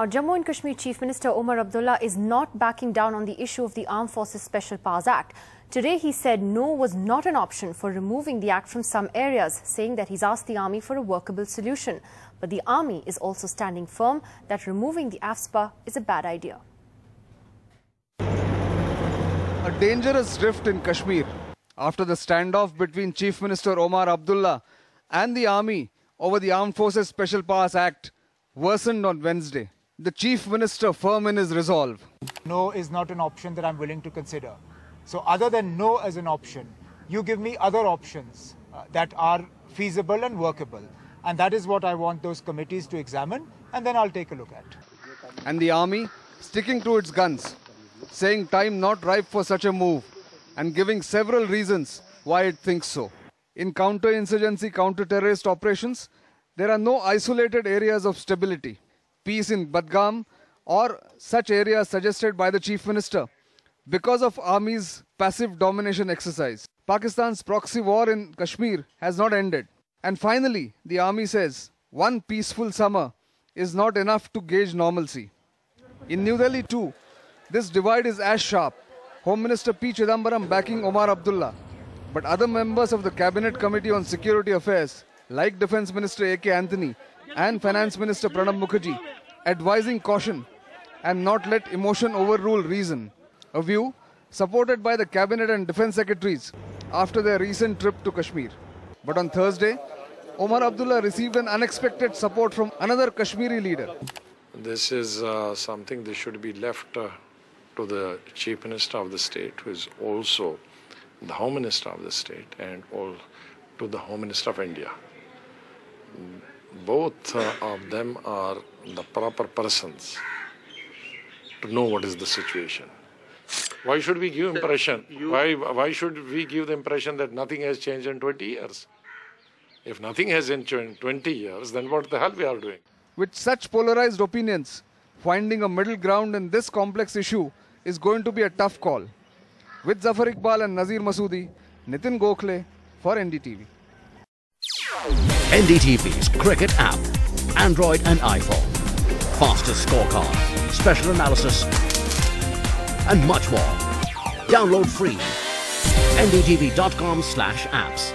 Now, Jammu and Kashmir Chief Minister Omar Abdullah is not backing down on the issue of the Armed Forces Special Powers Act. Today, he said no was not an option for removing the act from some areas, saying that he's asked the army for a workable solution. But the army is also standing firm that removing the AFSPA is a bad idea. A dangerous rift in Kashmir after the standoff between Chief Minister Omar Abdullah and the army over the Armed Forces Special Powers Act worsened on Wednesday. The Chief Minister firm in his resolve. No is not an option that I'm willing to consider. So other than no as an option, you give me other options that are feasible and workable. And that is what I want those committees to examine, and then I'll take a look at. And the army sticking to its guns, saying time not ripe for such a move and giving several reasons why it thinks so. In counter-insurgency, counter-terrorist operations, there are no isolated areas of stability. Peace in Budgam or such areas suggested by the Chief Minister because of Army's passive domination exercise. Pakistan's proxy war in Kashmir has not ended. And finally, the army says one peaceful summer is not enough to gauge normalcy. In New Delhi too, this divide is as sharp. Home Minister P. Chidambaram backing Omar Abdullah, but other members of the Cabinet Committee on Security Affairs like Defence Minister A.K. Anthony and Finance Minister Pranab Mukherjee advising caution and not let emotion overrule reason. A view supported by the Cabinet and Defence Secretaries after their recent trip to Kashmir. But on Thursday, Omar Abdullah received an unexpected support from another Kashmiri leader. This is something that should be left to the Chief Minister of the state, who is also the Home Minister of the state, and all to the Home Minister of India. Both of them are the proper persons to know what is the situation. Why should we give impression? Why should we give the impression that nothing has changed in 20 years? If nothing has changed in 20 years, then what the hell we are doing? With such polarized opinions, finding a middle ground in this complex issue is going to be a tough call. With Zafar Iqbal and Nazir Masoodi, Nitin Gokhale for NDTV. NDTV's cricket app, Android and iPhone. Fastest scorecard, special analysis, and much more. Download free. ndtv.com/apps.